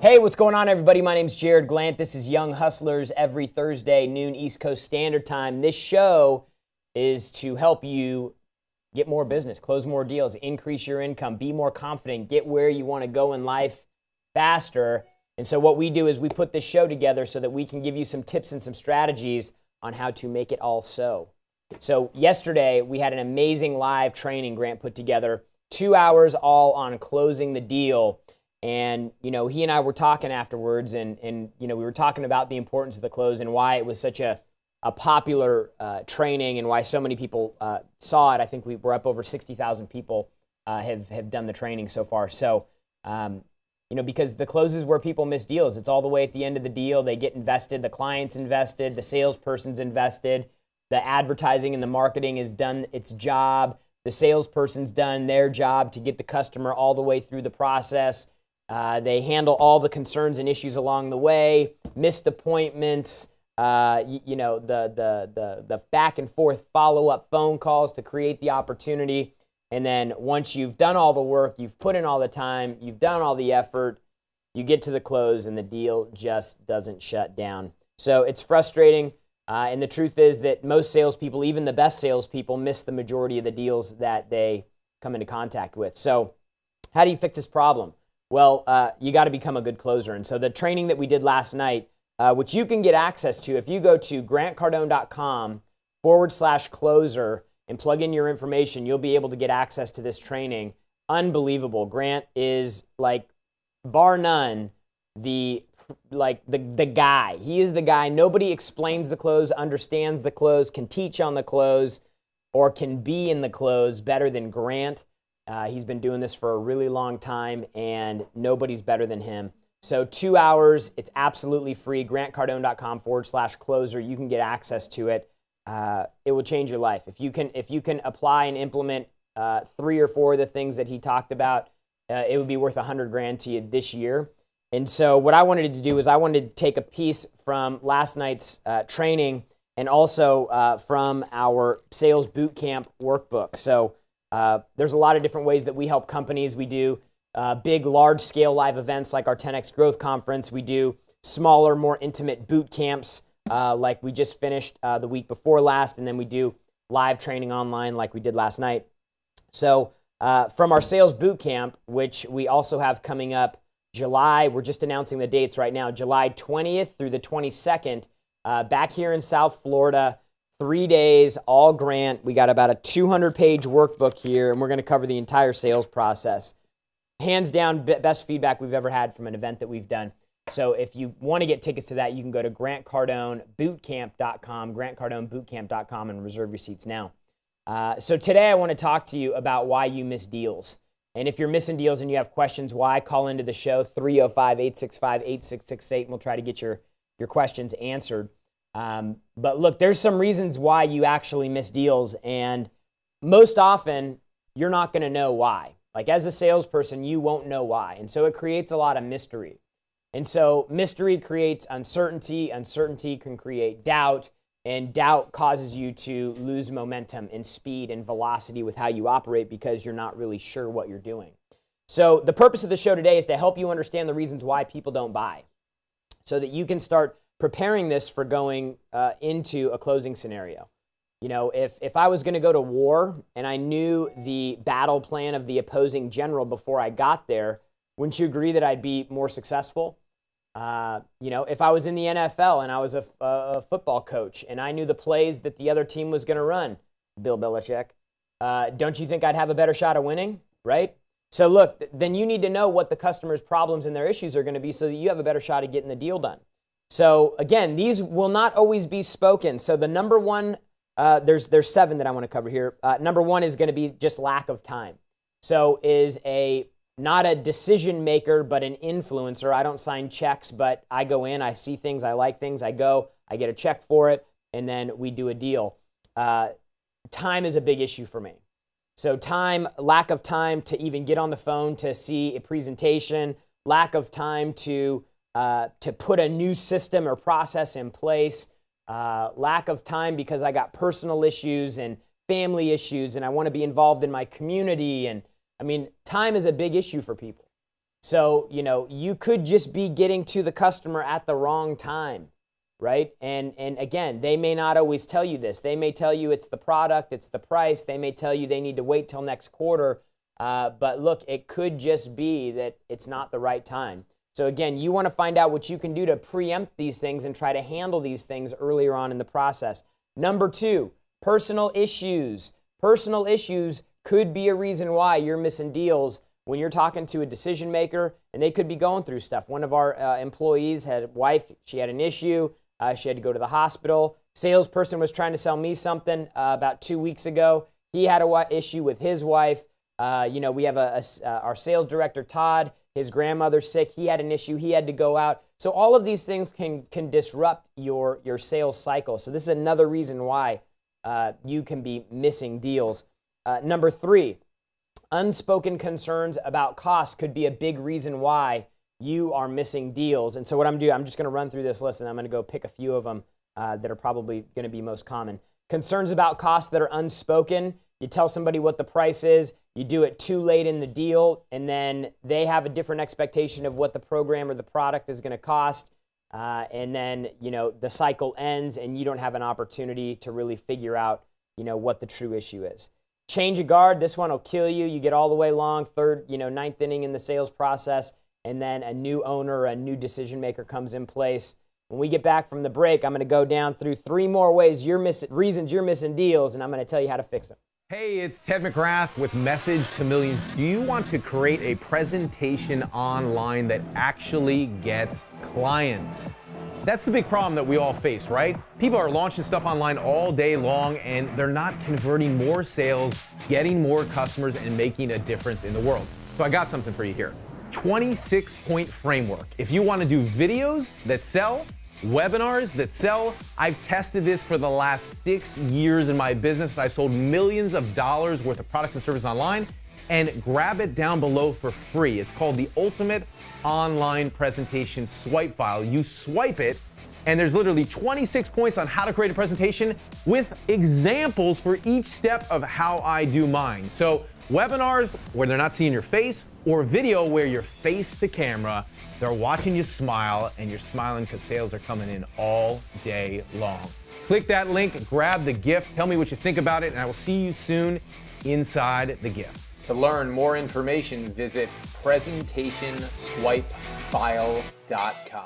Hey, what's going on, everybody? My name's Jared Glant. This is Young Hustlers every Thursday, noon East Coast Standard Time. This show is to help you get more business, close more deals, increase your income, be more confident, get where you want to go in life faster. And so what we do is we put this show together so that we can give you some tips and some strategies on how to make it all so. So yesterday, we had an amazing live training Grant put together, 2 hours all on closing the deal. And, he and I were talking afterwards, and we were talking about the importance of the close and why it was such a popular training and why so many people saw it. I think we're up over 60,000 people have done the training so far. So, because the close is where people miss deals. It's all the way at the end of the deal. They get invested, the client's invested, the salesperson's invested, the advertising and the marketing has done its job, the salesperson's done their job to get the customer all the way through the process. They handle all the concerns and issues along the way, missed appointments, the back and forth follow-up phone calls to create the opportunity. And then once you've done all the work, you've put in all the time, you've done all the effort, you get to the close and the deal just doesn't shut down. So it's frustrating. And the truth is that most salespeople, even the best salespeople, miss the majority of the deals that they come into contact with. So how do you fix this problem? Well, you got to become a good closer. And so the training that we did last night, which you can get access to if you go to grantcardone.com/closer and plug in your information, you'll be able to get access to this training. Unbelievable. Grant is, like, bar none, the guy. He is the guy. Nobody explains the close, understands the close, can teach on the close, or can be in the close better than Grant. He's been doing this for a really long time, and nobody's better than him. So 2 hours, it's absolutely free. grantcardone.com/closer. You can get access to it. It will change your life. If you can apply and implement 3 or 4 of the things that he talked about, it would be worth $100,000 to you this year. And so what I wanted to do is I wanted to take a piece from last night's training and also from our sales boot camp workbook. So there's a lot of different ways that we help companies. We do big, large-scale live events like our 10X Growth Conference. We do smaller, more intimate boot camps like we just finished the week before last, and then we do live training online like we did last night. So from our sales boot camp, which we also have coming up July, we're just announcing the dates right now, July 20th through the 22nd, back here in South Florida. 3 days, all Grant. We got about a 200-page workbook here, and we're going to cover the entire sales process. Hands down, best feedback we've ever had from an event that we've done. So if you want to get tickets to that, you can go to grantcardonebootcamp.com, grantcardonebootcamp.com, and reserve your seats now. So today I want to talk to you about why you miss deals. And if you're missing deals and you have questions why, call into the show, 305-865-8668, and we'll try to get your questions answered. But look, there's some reasons why you actually miss deals, and most often you're not going to know why. Like, as a salesperson, you won't know why, and so it creates a lot of mystery. And so mystery creates uncertainty. Uncertainty can create doubt, and doubt causes you to lose momentum and speed and velocity with how you operate because you're not really sure what you're doing. So the purpose of the show today is to help you understand the reasons why people don't buy so that you can start preparing this for going into a closing scenario. If I was going to go to war and I knew the battle plan of the opposing general before I got there, wouldn't you agree that I'd be more successful? If I was in the NFL and I was a football coach and I knew the plays that the other team was going to run, Bill Belichick, don't you think I'd have a better shot of winning, right? So look, then you need to know what the customer's problems and their issues are going to be so that you have a better shot at getting the deal done. So again, these will not always be spoken. So the number one, there's 7 that I want to cover here. Number 1 is going to be just lack of time. So is not a decision maker, but an influencer. I don't sign checks, but I go in, I see things, I like things, I go, I get a check for it, and then we do a deal. Time is a big issue for me. So lack of time to even get on the phone to see a presentation, lack of time to put a new system or process in place, lack of time because I got personal issues and family issues and I want to be involved in my community. And I mean, time is a big issue for people. So, you could just be getting to the customer at the wrong time, right? And again, they may not always tell you this. They may tell you it's the product, it's the price. They may tell you they need to wait till next quarter. But look, it could just be that it's not the right time. So again, you want to find out what you can do to preempt these things and try to handle these things earlier on in the process. Number 2, personal issues. Personal issues could be a reason why you're missing deals when you're talking to a decision maker, and they could be going through stuff. One of our employees had a wife, she had an issue, she had to go to the hospital. Salesperson was trying to sell me something about 2 weeks ago. He had an issue with his wife. We have our sales director, Todd, his grandmother's sick. He had an issue. He had to go out. So all of these things can disrupt your sales cycle. So this is another reason why you can be missing deals. Number 3, unspoken concerns about cost could be a big reason why you are missing deals. And so what I'm doing, I'm just going to run through this list, and I'm going to go pick a few of them that are probably going to be most common. Concerns about costs that are unspoken. You tell somebody what the price is, you do it too late in the deal, and then they have a different expectation of what the program or the product is going to cost. And then, the cycle ends and you don't have an opportunity to really figure out, what the true issue is. Change of guard. This one will kill you. You get all the way along, ninth inning in the sales process, and then a new owner, a new decision maker comes in place. When we get back from the break, I'm going to go down through 3 more reasons you're missing deals, and I'm going to tell you how to fix them. Hey, it's Ted McGrath with Message to Millions. Do you want to create a presentation online that actually gets clients? That's the big problem that we all face, right? People are launching stuff online all day long and they're not converting more sales, getting more customers, and making a difference in the world. So I got something for you here. 26-point framework. If you want to do videos that sell, webinars that sell, I've tested this for the last 6 years in my business. I sold millions of dollars worth of products and services online, and grab it down below for free. It's called the Ultimate Online Presentation Swipe File. You swipe it, and there's literally 26 points on how to create a presentation with examples for each step of how I do mine. So webinars where they're not seeing your face, or video where you're face to camera, they're watching you smile, and you're smiling because sales are coming in all day long. Click that link, grab the gift, tell me what you think about it, and I will see you soon inside the gift. To learn more information, visit presentationswipefile.com.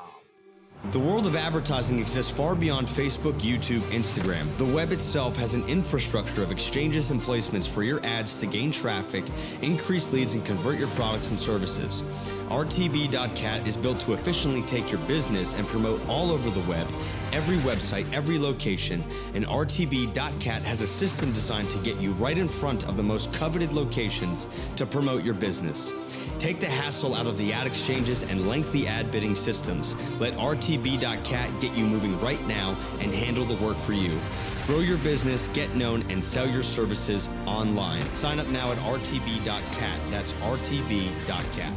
The world of advertising exists far beyond Facebook, YouTube, Instagram. The web itself has an infrastructure of exchanges and placements for your ads to gain traffic, increase leads, and convert your products and services. RTB.cat is built to efficiently take your business and promote all over the web, every website, every location, and RTB.cat has a system designed to get you right in front of the most coveted locations to promote your business. Take the hassle out of the ad exchanges and lengthy ad bidding systems. Let RTB.cat get you moving right now and handle the work for you. Grow your business, get known, and sell your services online. Sign up now at RTB.cat. That's RTB.cat.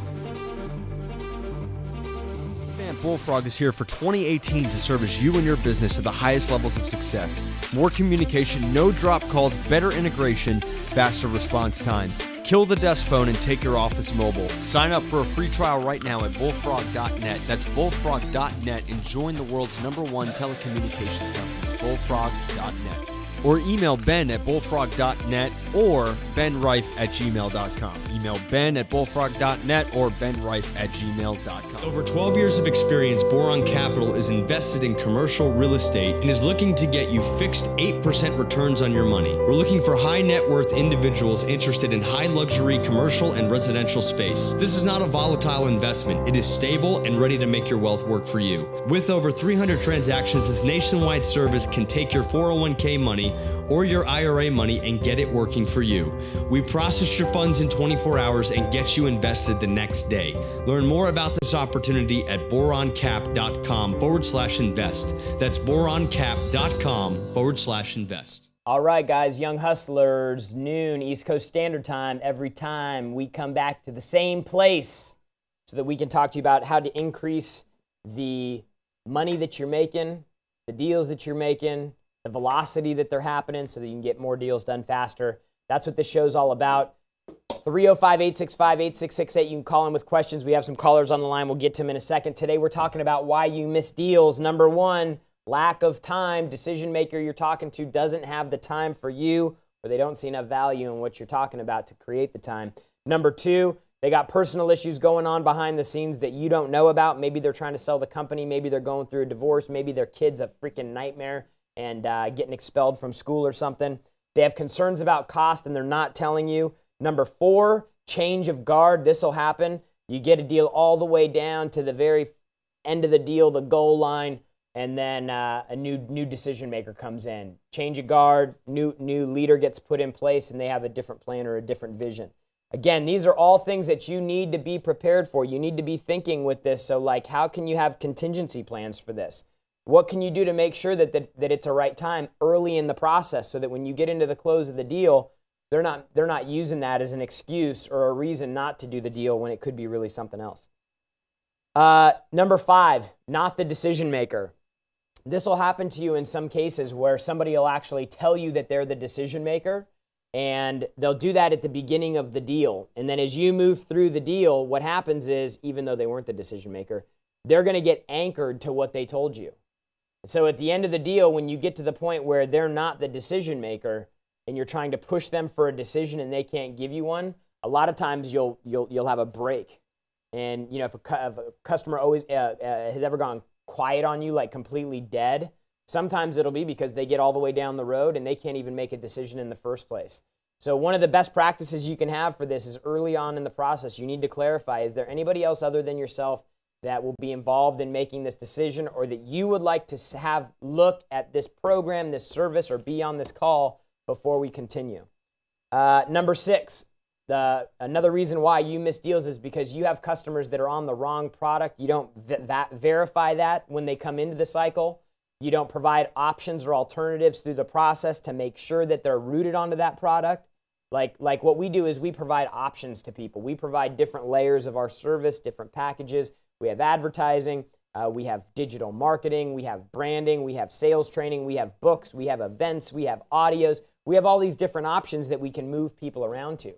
Bullfrog is here for 2018 to service you and your business to the highest levels of success. More communication, no drop calls, better integration, faster response time. Kill the desk phone and take your office mobile. Sign up for a free trial right now at bullfrog.net. That's bullfrog.net and join the world's #1 telecommunications company, bullfrog.net. Or email Ben at bullfrog.net or benrife@gmail.com. Email Ben at bullfrog.net or benrife@gmail.com. Over 12 years of experience, Boron Capital is invested in commercial real estate and is looking to get you fixed 8% returns on your money. We're looking for high net worth individuals interested in high luxury commercial and residential space. This is not a volatile investment. It is stable and ready to make your wealth work for you. With over 300 transactions, this nationwide service can take your 401k money or your IRA money and get it working for you. We process your funds in 24 hours and get you invested the next day. Learn more about this opportunity at boroncap.com/invest. That's boroncap.com/invest. All right, guys, young hustlers, noon, East Coast Standard Time. Every time we come back to the same place so that we can talk to you about how to increase the money that you're making, the deals that you're making, the velocity that they're happening so that you can get more deals done faster. That's what this show's all about. 305-865-8668. You can call in with questions. We have some callers on the line. We'll get to them in a second. Today we're talking about why you miss deals. Number one, lack of time. Decision maker you're talking to doesn't have the time for you, or they don't see enough value in what you're talking about to create the time. Number two, they got personal issues going on behind the scenes that you don't know about. Maybe they're trying to sell the company. Maybe they're going through a divorce. Maybe their kid's a freaking nightmare and getting expelled from school or something. They have concerns about cost and they're not telling you. Number four, change of guard. This will happen. You get a deal all the way down to the very end of the deal, the goal line, and then a new decision maker comes in. Change of guard, new leader gets put in place, and they have a different plan or a different vision. Again, these are all things that you need to be prepared for. You need to be thinking with this. So, like, how can you have contingency plans for this? What can you do to make sure that it's a right time early in the process so that when you get into the close of the deal, they're not using that as an excuse or a reason not to do the deal when it could be really something else. Number five, not the decision maker. This will happen to you in some cases where somebody will actually tell you that they're the decision maker, and they'll do that at the beginning of the deal. And then as you move through the deal, what happens is, even though they weren't the decision maker, they're going to get anchored to what they told you. So at the end of the deal, when you get to the point where they're not the decision maker, and you're trying to push them for a decision and they can't give you one, a lot of times you'll have a break. And if a customer always has ever gone quiet on you, like completely dead, sometimes it'll be because they get all the way down the road and they can't even make a decision in the first place. So one of the best practices you can have for this is early on in the process, you need to clarify, is there anybody else other than yourself that will be involved in making this decision, or that you would like to have look at this program, this service, or be on this call before we continue? Number six, another reason why you miss deals is because you have customers that are on the wrong product. You don't verify that when they come into the cycle. You don't provide options or alternatives through the process to make sure that they're rooted onto that product. Like what we do is we provide options to people. We provide different layers of our service, different packages. We have advertising. We have digital marketing, we have branding, we have sales training, we have books, we have events, we have audios. We have all these different options that we can move people around to.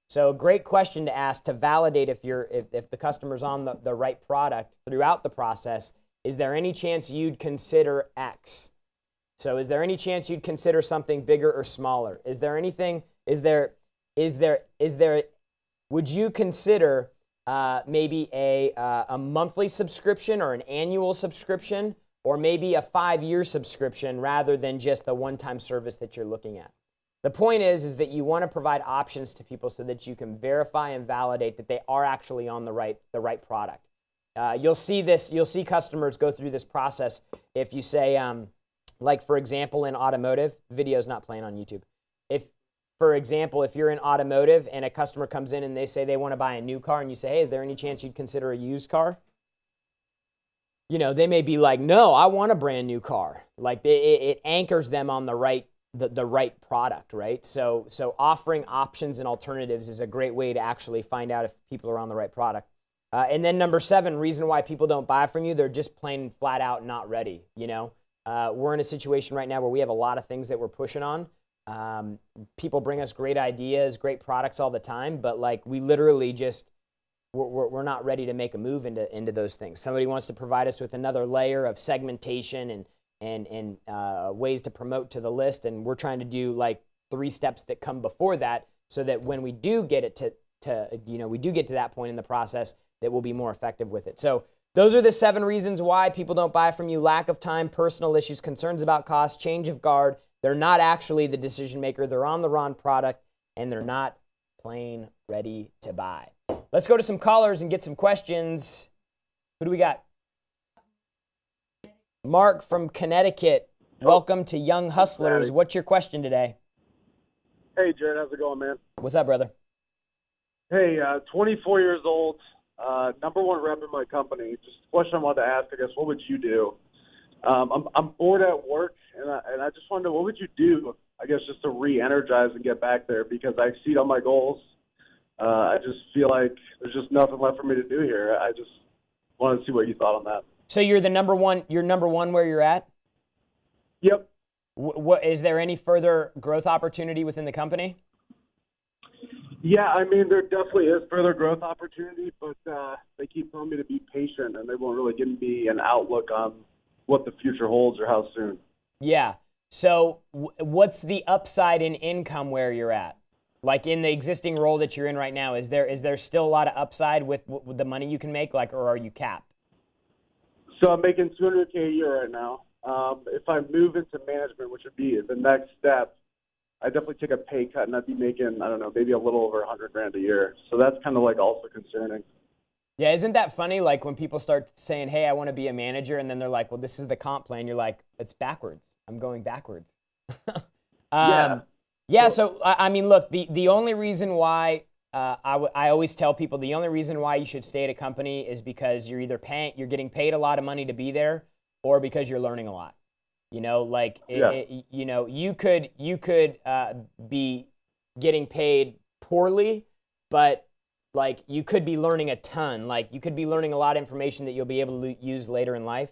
So a great question to ask to validate if the customer's on the right product throughout the process. Is there any chance you'd consider X? So is there any chance you'd consider something bigger or smaller? Would you consider maybe a monthly subscription or an annual subscription, or maybe a 5-year subscription rather than just the one-time service that you're looking at? The point is that you want to provide options to people so that you can verify and validate that they are actually on the right product. You'll see customers go through this process if you say, like for example, in automotive, video's not playing on YouTube. For example, if you're in automotive and a customer comes in and they say they want to buy a new car, and you say, hey, is there any chance you'd consider a used car? They may be like, no, I want a brand new car. Like it anchors them on the right product, right? So offering options and alternatives is a great way to actually find out if people are on the right product. And then number 7, reason why people don't buy from you, they're just plain flat out not ready. We're in a situation right now where we have a lot of things that we're pushing on. People bring us great ideas, great products all the time, but like we literally just, we're not ready to make a move into those things. Somebody wants to provide us with another layer of segmentation and ways to promote to the list, and we're trying to do like 3 steps that come before that, so that when we do get it we do get to that point in the process, that we'll be more effective with it. So those are the 7 reasons why people don't buy from you: lack of time, personal issues, concerns about cost, change of guard. They're not actually the decision maker. They're on the wrong product, and they're not plain ready to buy. Let's go to some callers and get some questions. Who do we got? Mark from Connecticut. Welcome to Young Hustlers. What's your question today? Hey, Jared. How's it going, man? What's up, brother? Hey, 24 years old, number 1 rep in my company. Just a question I wanted to ask, I guess, what would you do? I'm bored at work, and I just wonder, what would you do, I guess, just to re-energize and get back there? Because I exceed all my goals. I just feel like there's just nothing left for me to do here. I just wanted to see what you thought on that. So you're number one where you're at? Yep. What is there any further growth opportunity within the company? Yeah, I mean, there definitely is further growth opportunity, but they keep telling me to be patient, and they won't really give me an outlook on what the future holds or how soon. Yeah. So what's the upside in income where you're at? Like in the existing role that you're in right now, is there still a lot of upside with the money you can make, like, or are you capped? So I'm making $200K a year right now. If I move into management, which would be the next step, I definitely take a pay cut, and I'd be making, I don't know, maybe a little over $100,000 a year. So that's kind of like also concerning. Yeah, isn't that funny? Like when people start saying, hey, I want to be a manager, and then they're like, well, this is the comp plan. You're like, it's backwards. I'm going backwards. Yeah, so I mean, look, the only reason why I always tell people the only reason why you should stay at a company is because you're either you're getting paid a lot of money to be there, or because you're learning a lot. You know, like you could be getting paid poorly, but like you could be learning a ton. Like you could be learning a lot of information that you'll be able to use later in life,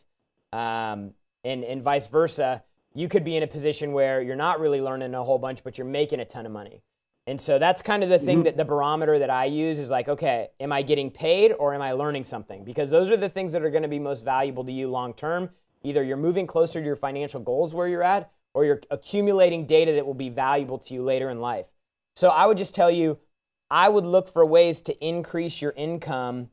and vice versa. You could be in a position where you're not really learning a whole bunch, but you're making a ton of money. And so that's kind of the thing that the barometer that I use is like, okay, am I getting paid or am I learning something? Because those are the things that are going to be most valuable to you long term. Either you're moving closer to your financial goals where you're at, or you're accumulating data that will be valuable to you later in life. So I would just tell you, I would look for ways to increase your income.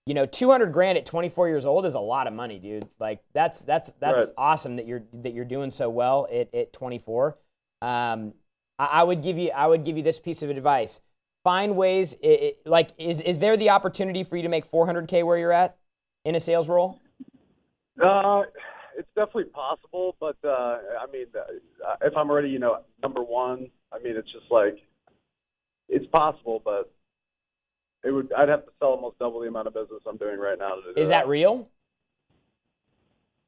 You know, $200,000 at 24 years old is a lot of money, dude. Like that's Right. awesome that you're doing so well at 24. I would give you this piece of advice. Find ways. Is there the opportunity for you to make $400K where you're at in a sales role? It's definitely possible, but I mean, if I'm already, number one, I mean, it's just like it's possible, but I'd have to sell almost double the amount of business I'm doing right now to do Is that real?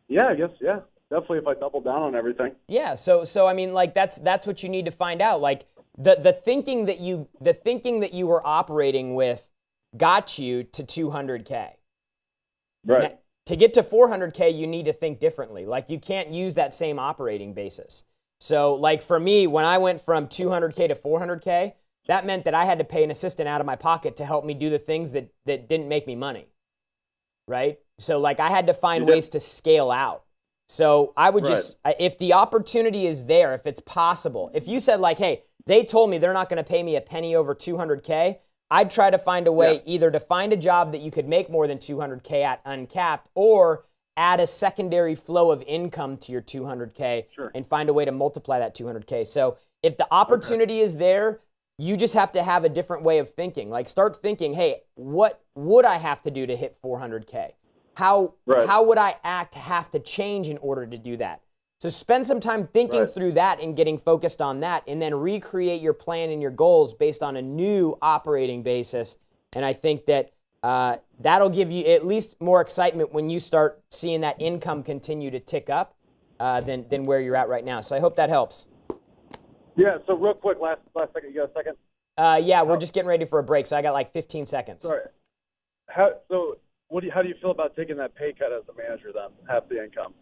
Yeah, I guess. Yeah, definitely. If I double down on everything. Yeah. So I mean, like that's what you need to find out. Like the thinking that you were operating with got you to 200K. Right. Now, to get to 400K, you need to think differently. Like you can't use that same operating basis. So like for me, when I went from 200K to 400K, that meant that I had to pay an assistant out of my pocket to help me do the things that didn't make me money, right? So like I had to find ways to scale out. So I would just, if the opportunity is there, if it's possible, if you said like, hey, they told me they're not going to pay me a penny over 200K, I'd try to find a way either to find a job that you could make more than 200K at uncapped, or add a secondary flow of income to your 200K and find a way to multiply that 200K. So if the opportunity is there, you just have to have a different way of thinking. Like start thinking, hey, what would I have to do to hit 400K? How would I have to change in order to do that? So spend some time thinking through that and getting focused on that, and then recreate your plan and your goals based on a new operating basis. And I think that that'll give you at least more excitement when you start seeing that income continue to tick up than where you're at right now. So I hope that helps. Yeah. So real quick, last second. You got a second? Yeah, we're just getting ready for a break, so I got like 15 seconds. Sorry. How do you feel about taking that pay cut as a manager then, half the income?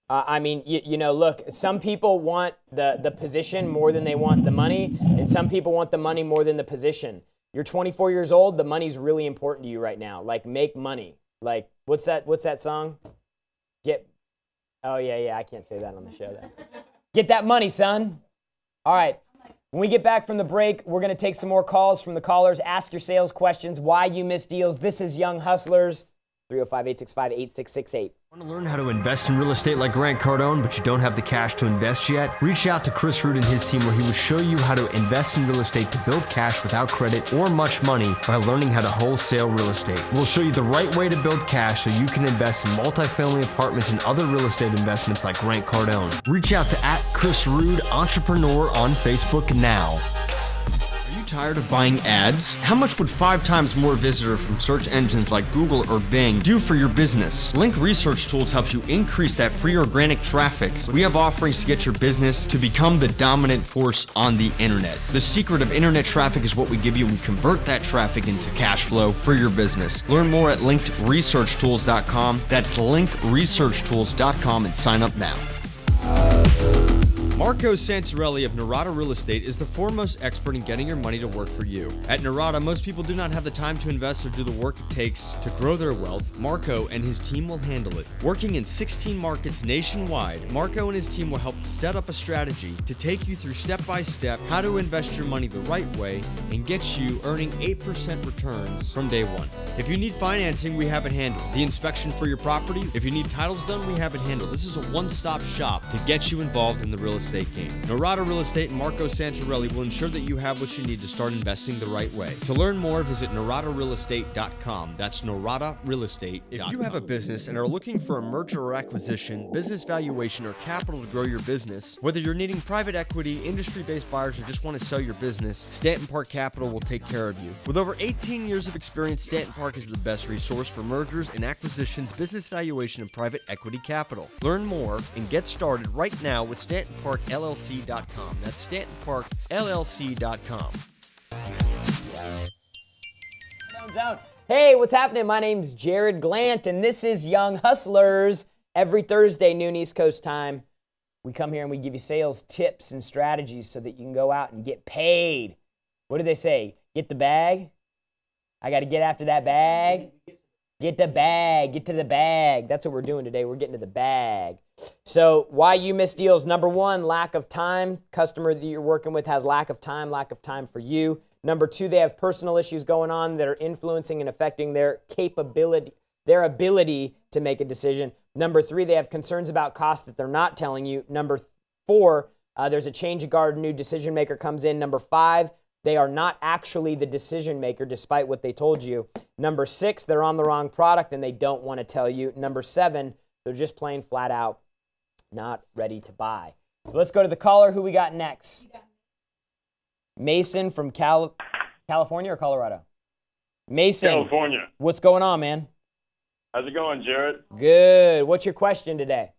I mean, look, some people want the position more than they want the money, and some people want the money more than the position. You're 24 years old. The money's really important to you right now. Like, make money. Like, what's that song? Oh, yeah, I can't say that on the show, though. Get that money, son. All right. When we get back from the break, we're going to take some more calls from the callers. Ask your sales questions, why you miss deals. This is Young Hustlers, 305-865-8668. Want to learn how to invest in real estate like Grant Cardone, but you don't have the cash to invest yet? Reach out to Chris Root and his team, where he will show you how to invest in real estate to build cash without credit or much money by learning how to wholesale real estate. We'll show you the right way to build cash so you can invest in multifamily apartments and other real estate investments like Grant Cardone. Reach out to @Chris Root Entrepreneur on Facebook now. Tired of buying ads? How much would 5 times more visitor from search engines like Google or Bing do for your business? Link Research Tools helps you increase that free organic traffic. We have offerings to get your business to become the dominant force on the internet. The secret of internet traffic is what we give you. We convert that traffic into cash flow for your business. Learn more at linkedresearchtools.com. That's linkresearchtools.com and sign up now. Marco Santarelli of Narada Real Estate is the foremost expert in getting your money to work for you. At Narada, most people do not have the time to invest or do the work it takes to grow their wealth. Marco and his team will handle it. Working in 16 markets nationwide, Marco and his team will help set up a strategy to take you through step-by-step how to invest your money the right way and get you earning 8% returns from day one. If you need financing, we have it handled. The inspection for your property, if you need titles done, we have it handled. This is a one-stop shop to get you involved in the real estate game. Narada Real Estate and Marco Santarelli will ensure that you have what you need to start investing the right way. To learn more, visit naradarealestate.com. That's naradarealestate.com. If you have a business and are looking for a merger or acquisition, business valuation, or capital to grow your business, whether you're needing private equity, industry-based buyers, or just want to sell your business, Stanton Park Capital will take care of you. With over 18 years of experience, Stanton Park is the best resource for mergers and acquisitions, business valuation, and private equity capital. Learn more and get started right now with StantonParkLLC.com. That's StantonParkLLC.com. Zone. Hey, what's happening? My name's Jared Glant, and this is Young Hustlers. Every Thursday, noon East Coast time, we come here and we give you sales tips and strategies so that you can go out and get paid. What do they say? Get the bag? I got to get after that bag. Get the bag. Get to the bag. That's what we're doing today. We're getting to the bag. So why you miss deals? Number one, lack of time. Customer that you're working with has lack of time for you. Number two, they have personal issues going on that are influencing and affecting their capability, their ability to make a decision. Number three, they have concerns about cost that they're not telling you. Number four, there's a change of guard, a new decision maker comes in. Number five, they are not actually the decision maker despite what they told you. Number six, they're on the wrong product and they don't want to tell you. Number seven, they're just plain flat out not ready to buy. So let's go to the caller. Who we got next? Mason from California or Colorado? Mason. California. What's going on, man? How's it going, Jared? Good. What's your question today?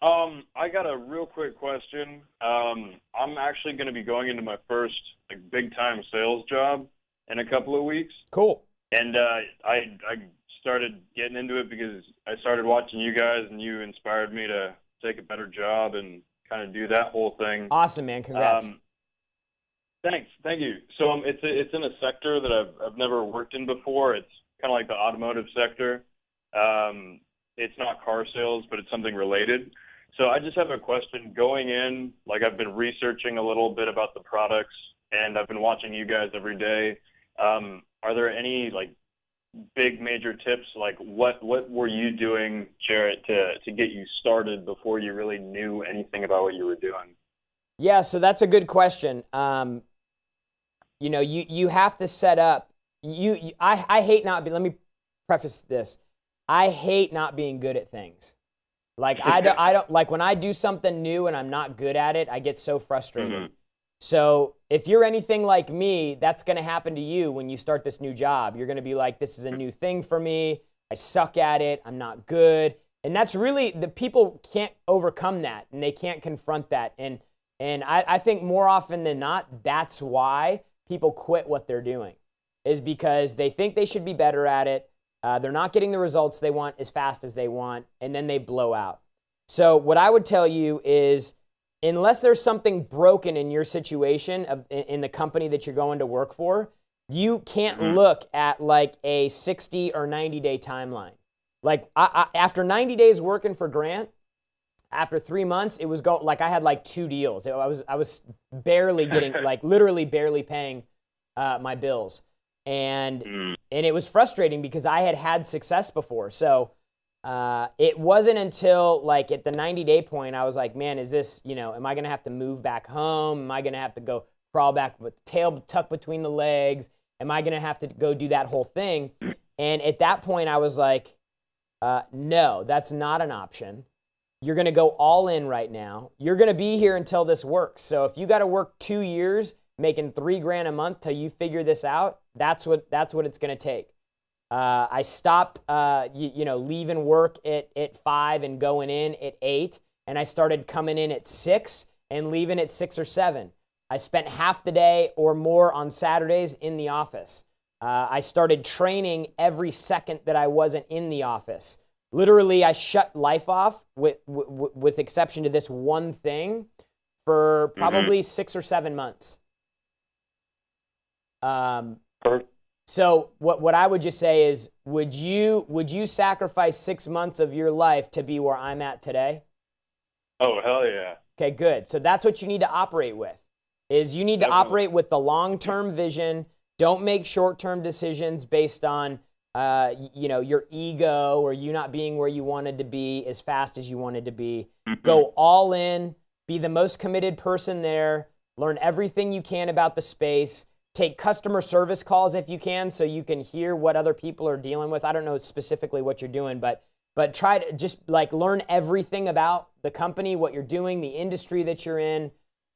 I got a real quick question. I'm actually going to be going into my first big time sales job in a couple of weeks. Cool. And I started getting into it because I started watching you guys, and you inspired me to take a better job and kind of do that whole thing. Awesome, man. Congrats. Thanks. Thank you. So it's in a sector that I've never worked in before. It's kind of like the automotive sector. It's not car sales, but it's something related. So I just have a question. Going in, I've been researching a little bit about the products, and I've been watching you guys every day. Are there any big major tips? What were you doing, Jarrett, to get you started before you really knew anything about what you were doing? Yeah, so that's a good question. You have to set up. I hate not being. Let me preface this. I hate not being good at things. I don't when I do something new and I'm not good at it, I get so frustrated. Mm-hmm. So if you're anything like me, that's going to happen to you when you start this new job. You're going to be like, this is a new thing for me. I suck at it. I'm not good. And that's really, the people can't overcome that, and they can't confront that. And I think more often than not, that's why people quit what they're doing, is because they think they should be better at it. They're not getting the results they want as fast as they want, and then they blow out. So what I would tell you is, unless there's something broken in your situation in the company that you're going to work for, you can't look at a 60 or 90 day timeline. After 90 days working for Grant, after 3 months, it was I had 2 deals. I was barely getting, literally barely paying my bills. And it was frustrating because I had success before. So it wasn't until at the 90-day point, I was like, man, is this, am I going to have to move back home? Am I going to have to go crawl back with the tail tucked between the legs? Am I going to have to go do that whole thing? And at that point, I was like, no, that's not an option. You're going to go all in right now. You're going to be here until this works. So if you got to work 2 years making $3,000 a month till you figure this out, that's what it's going to take. I stopped, leaving work at 5 and going in at 8, and I started coming in at 6 and leaving at 6 or 7. I spent half the day or more on Saturdays in the office. I started training every second that I wasn't in the office. Literally, I shut life off with exception to this one thing. for probably 6 or 7 months. Perfect. So what I would just say is, would you sacrifice 6 months of your life to be where I'm at today? Oh, hell yeah. Okay, good. So that's what you need to operate with, is you need to Definitely. operate with the long-term vision. Don't make short-term decisions based on, your ego or you not being where you wanted to be as fast as you wanted to be. Go all in, be the most committed person there, learn everything you can about the space, take customer service calls if you can so you can hear what other people are dealing with. I don't know specifically what you're doing, but try to just learn everything about the company, what you're doing, the industry that you're in.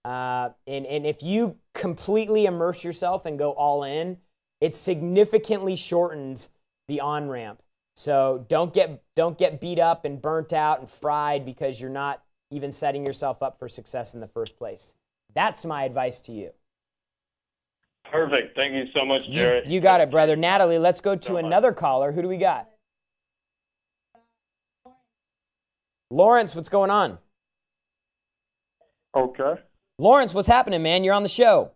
And if you completely immerse yourself and go all in, it significantly shortens the on-ramp. So don't get beat up and burnt out and fried because you're not even setting yourself up for success in the first place. That's my advice to you. Perfect. Thank you so much, Jarrett. You got it, brother. Natalie, let's go to So much. another caller. Who do we got? Lawrence, what's going on? Okay. Lawrence, what's happening, man? You're on the show.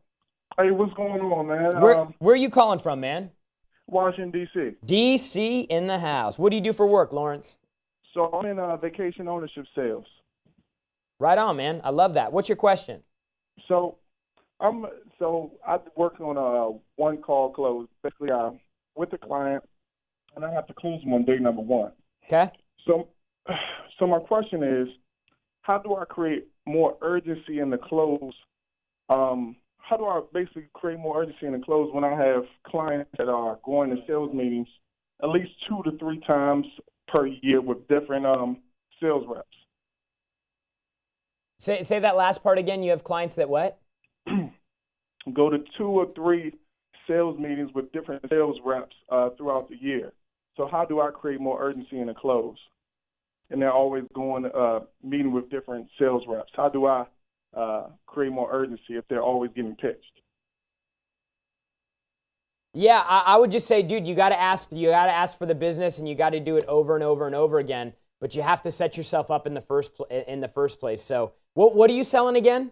Hey, what's going on, man? Where are you calling from, man? Washington, D.C. DC in the house. What do you do for work, Lawrence? So I'm in vacation ownership sales. Right on, man. I love that. What's your question? So I work on a one call close. Basically, I'm with the client, and I have to close them on day number one. Okay. So my question is, how do I create more urgency in the close? How do I basically create more urgency in the close when I have clients that are going to sales meetings at least 2 to 3 times per year with different sales reps? Say that last part again. You have clients that what? Go to 2 or 3 sales meetings with different sales reps throughout the year. So how do I create more urgency in the close? And they're always going meeting with different sales reps. How do I create more urgency if they're always getting pitched? Yeah, I would just say, dude, you got to ask for the business, and you got to do it over and over and over again. But you have to set yourself up in the first place. So, what are you selling again?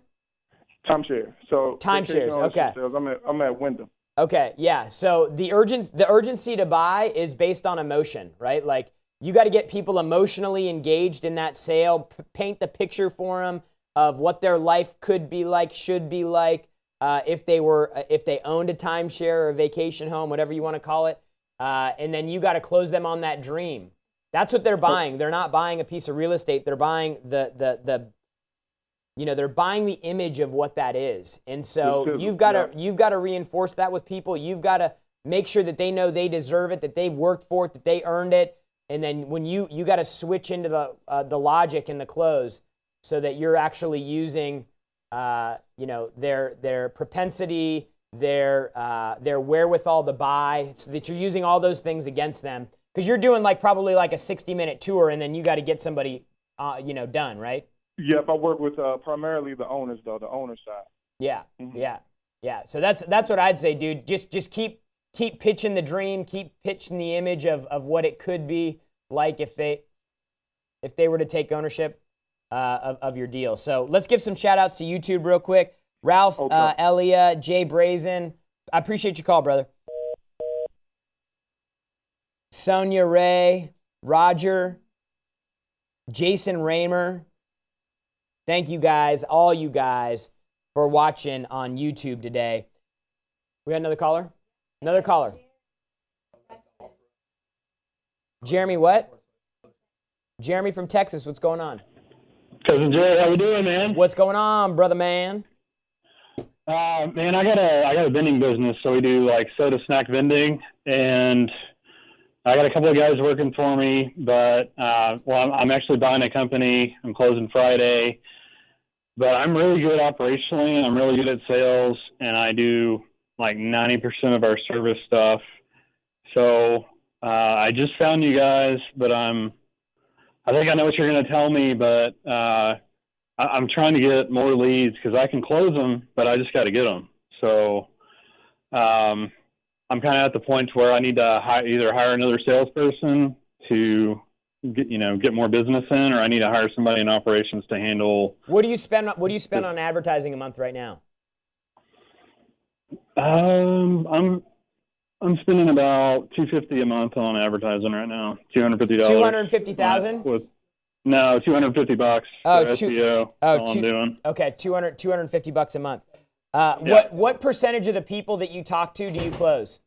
Timeshare. So Timeshares. Okay. Sales. I'm at Wyndham. Okay. Yeah. So the urgency to buy is based on emotion, right? Like you got to get people emotionally engaged in that sale. Paint the picture for them of what their life could be like, should be like, if they owned a timeshare or a vacation home, whatever you want to call it. And then you got to close them on that dream. That's what they're buying. They're not buying a piece of real estate. They're buying they're buying the image of what that is. And so you've got to reinforce that with people. You've got to make sure that they know they deserve it, that they've worked for it, that they earned it. And then when you got to switch into the logic in the close so that you're actually using their propensity, their wherewithal to buy, so that you're using all those things against them. Because you're doing probably a 60-minute tour, and then you got to get somebody done, right? Yep, I work with primarily the owners, though, the owner side. Yeah, yeah. So that's what I'd say, dude. Just keep pitching the dream, keep pitching the image of what it could be like if they were to take ownership of your deal. So let's give some shout outs to YouTube real quick. Ralph, Okay. Elia, Jay Brazen. I appreciate your call, brother. Sonia Ray, Roger, Jason Raymer. Thank you guys, all you guys, for watching on YouTube today. We got another caller? Another caller. Jeremy what? Jeremy from Texas, what's going on? Cousin Jay, how we doing, man? What's going on, brother man? Man, I got a vending business, so we do soda snack vending, and I got a couple of guys working for me, but I'm actually buying a company. I'm closing Friday, but I'm really good operationally, and I'm really good at sales, and I do 90% of our service stuff. So I just found you guys, but I think I know what you're going to tell me, but I'm trying to get more leads because I can close them, but I just got to get them. So I'm kind of at the point where I need to either hire another salesperson to get more business in, or I need to hire somebody in operations to handle. What do you spend on advertising a month right now? I'm spending about $250 a month on advertising right now. $250. $250,000? No, $250 Oh, for SEO. All I'm doing. Okay, $250 a month. Yeah. What percentage of the people that you talk to do you close?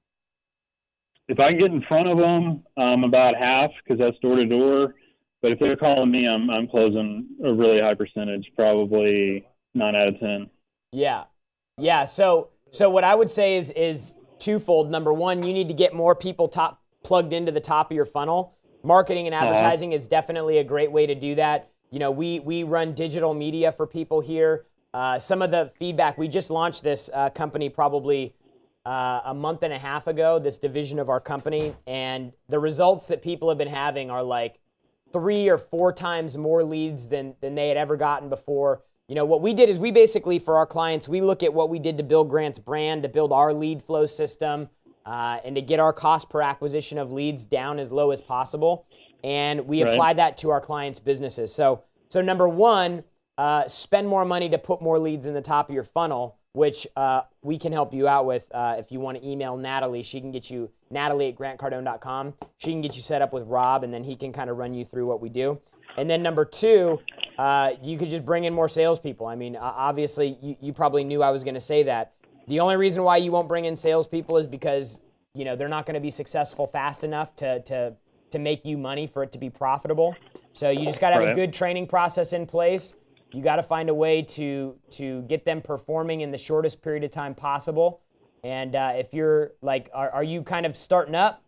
If I can get in front of them, about half, because that's door to door. But if they're calling me, I'm closing a really high percentage, probably 9 out of 10. Yeah. So what I would say is twofold. Number one, you need to get more people plugged into the top of your funnel. Marketing and advertising is definitely a great way to do that. We run digital media for people here. Some of the feedback, we just launched this company probably a month and a half ago, this division of our company, and the results that people have been having are like 3 or 4 times more leads than they had ever gotten before. What we did is we basically, for our clients, we look at what we did to build Grant's brand, to build our lead flow system, and to get our cost per acquisition of leads down as low as possible. And we apply that to our clients' businesses. So number one, spend more money to put more leads in the top of your funnel, which we can help you out with. If you want to email Natalie, she can get you, Natalie@grantcardone.com. She can get you set up with Rob, and then he can kind of run you through what we do. And then number two, you could just bring in more salespeople. I mean, obviously, you probably knew I was going to say that. The only reason why you won't bring in salespeople is because they're not going to be successful fast enough to make you money for it to be profitable. So you just got to have a good training process in place. You got to find a way to get them performing in the shortest period of time possible. And if you're like, are you kind of starting up?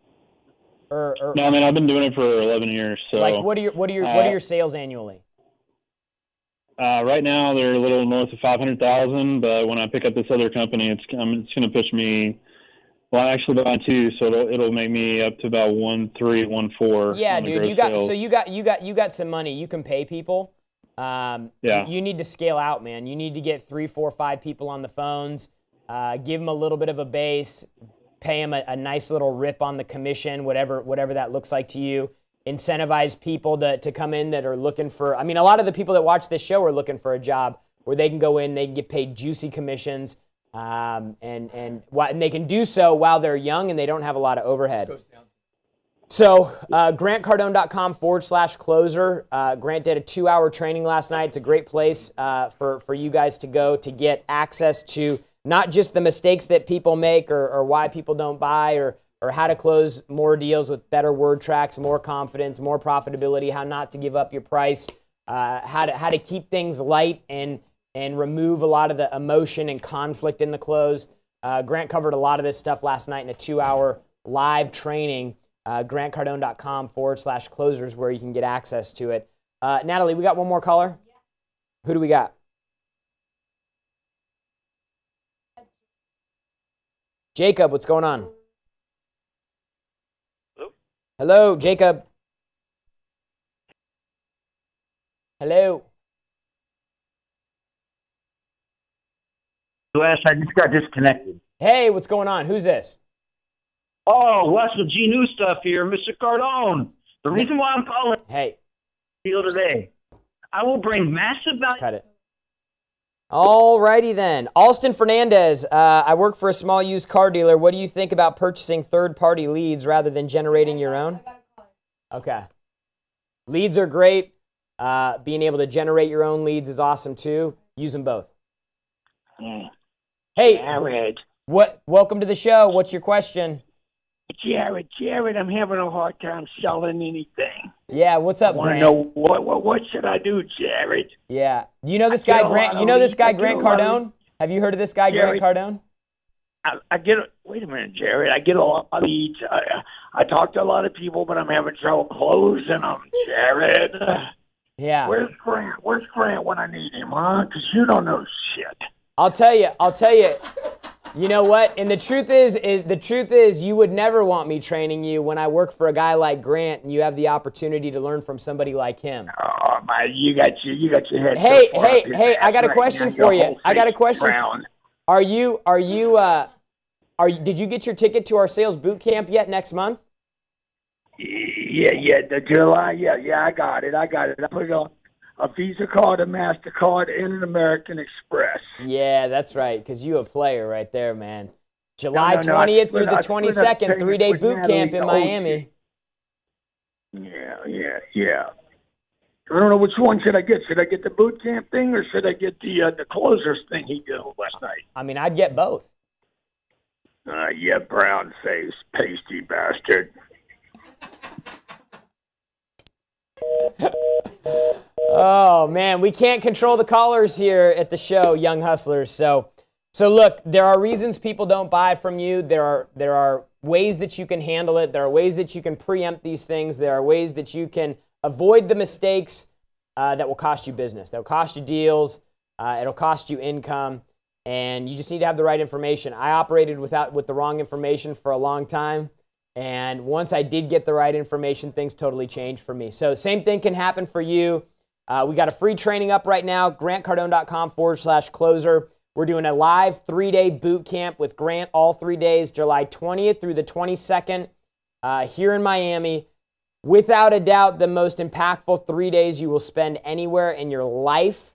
Or no, I mean, I've been doing it for 11 years. So like, what are your sales annually? Right now they're a little north of 500,000, but when I pick up this other company, it's going to push me. Well, I actually buy 2, so it'll make me up to about 1.3, 1.4. Yeah, dude, you got some money. You can pay people. You need to scale out, man. You need to get 3, 4, 5 people on the phones. Give them a little bit of a base. Pay them a nice little rip on the commission, whatever that looks like to you. Incentivize people to come in that are looking for, I mean, a lot of the people that watch this show are looking for a job where they can go in, they can get paid juicy commissions, and they can do so while they're young and they don't have a lot of overhead. So grantcardone.com/closer. Grant did a 2-hour training last night. It's a great place for you guys to go to get access to not just the mistakes that people make or why people don't buy or how to close more deals with better word tracks, more confidence, more profitability, how not to give up your price, how to keep things light and remove a lot of the emotion and conflict in the close. Grant covered a lot of this stuff last night in a 2-hour live training. grantcardone.com/closers where you can get access to it. Natalie, we got one more caller? Yeah. Who do we got? Jacob, what's going on? Hello, Jacob. Hello. Wes, I just got disconnected. Hey, what's going on? Who's this? Oh, Wes with G New Stuff here, Mr. Cardone. The reason why I'm calling you today, I will bring massive value. Cut it. All righty then. Alston Fernandez, I work for a small used car dealer. What do you think about purchasing third-party leads rather than generating your own? Okay. Leads are great. Being able to generate your own leads is awesome too. Use them both. Hey, Jared. Welcome to the show. What's your question? Jared, I'm having a hard time selling anything. Yeah, what's up, Grant? I want to know what should I do, Jared? Yeah. You know this guy, Grant? You know this guy, Grant Cardone? Have you heard of this guy, Grant Cardone? Wait a minute, Jared. I get a lot of leads. I talk to a lot of people, but I'm having trouble closing them, Jared. Yeah. Where's Grant when I need him, huh? Because you don't know shit. I'll tell you. You know what? And the truth is you would never want me training you when I work for a guy like Grant and you have the opportunity to learn from somebody like him. Oh, my, you got your head. Hey, I got a question for you. I got a question. Did you get your ticket to our sales boot camp yet next month? The July, I got it. I put it on a Visa card, a MasterCard, and an American Express. Yeah, that's right, because you a player right there, man. July 20th through the 22nd, 3-day boot camp in Miami. Yeah. I don't know which one should I get. Should I get the boot camp thing or should I get the closers thing he did last night? I mean, I'd get both. Brown-faced, pasty bastard. Oh, man, we can't control the callers here at the show, Young Hustlers. So look, there are reasons people don't buy from you. There are ways that you can handle it. There are ways that you can preempt these things. There are ways that you can avoid the mistakes that will cost you business. That will cost you deals. It'll cost you income. And you just need to have the right information. I operated with the wrong information for a long time. And once I did get the right information, things totally changed for me. So same thing can happen for you. We got a free training up right now, grantcardone.com/closer. We're doing a live 3-day boot camp with Grant all 3 days, July 20th through the 22nd here in Miami. Without a doubt, the most impactful 3 days you will spend anywhere in your life.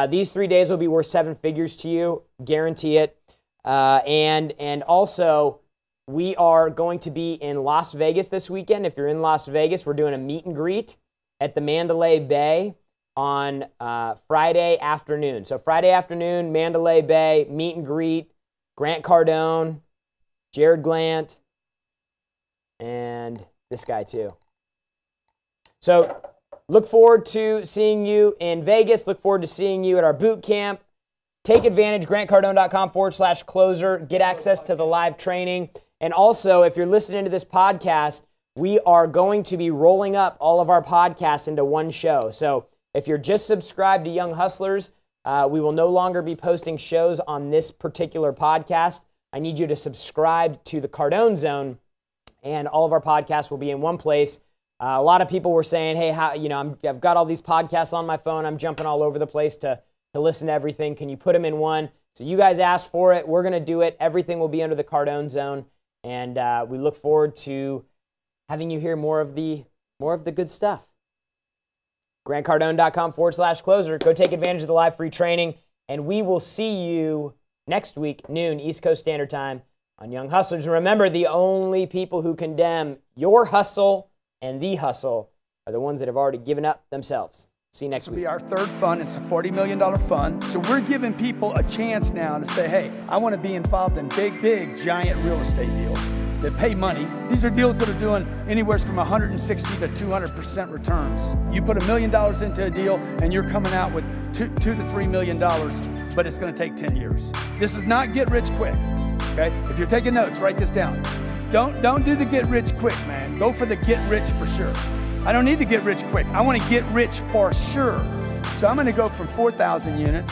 These 3 days will be worth 7 figures to you, guarantee it. And also, we are going to be in Las Vegas this weekend. If you're in Las Vegas, we're doing a meet and greet at the Mandalay Bay on Friday afternoon. So Friday afternoon, Mandalay Bay, meet and greet, Grant Cardone, Jared Glant, and this guy too. So look forward to seeing you in Vegas. Look forward to seeing you at our boot camp. Take advantage, grantcardone.com/closer. Get access to the live training. And also, if you're listening to this podcast, we are going to be rolling up all of our podcasts into one show. So if you're just subscribed to Young Hustlers, we will no longer be posting shows on this particular podcast. I need you to subscribe to the Cardone Zone, and all of our podcasts will be in one place. A lot of people were saying, hey, I've got all these podcasts on my phone. I'm jumping all over the place to listen to everything. Can you put them in one? So you guys asked for it. We're going to do it. Everything will be under the Cardone Zone. And we look forward to having you hear more of the good stuff. GrantCardone.com/closer. Go take advantage of the live free training. And we will see you next week, noon, East Coast Standard Time on Young Hustlers. And remember, the only people who condemn your hustle and the hustle are the ones that have already given up themselves. See you next week. This will be our third fund. It's a $40 million fund. So we're giving people a chance now to say, hey, I want to be involved in big, giant real estate deals that pay money. These are deals that are doing anywhere from 160 to 200% returns. You put $1 million into a deal and you're coming out with $2 to $3 million, but it's going to take 10 years. This is not get rich quick, okay? If you're taking notes, write this down. Don't do the get rich quick, man. Go for the get rich for sure. I don't need to get rich quick. I want to get rich for sure. So I'm going to go from 4,000 units.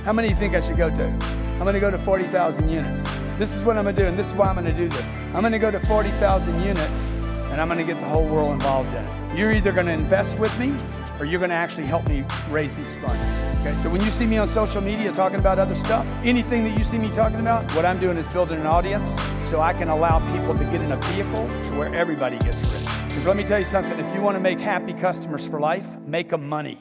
How many do you think I should go to? I'm going to go to 40,000 units. This is what I'm going to do, and this is why I'm going to do this. I'm going to go to 40,000 units, and I'm going to get the whole world involved in it. You're either going to invest with me, or you're going to actually help me raise these funds. Okay, so when you see me on social media talking about other stuff, anything that you see me talking about, what I'm doing is building an audience so I can allow people to get in a vehicle to where everybody gets rich. Because let me tell you something, if you want to make happy customers for life, make them money.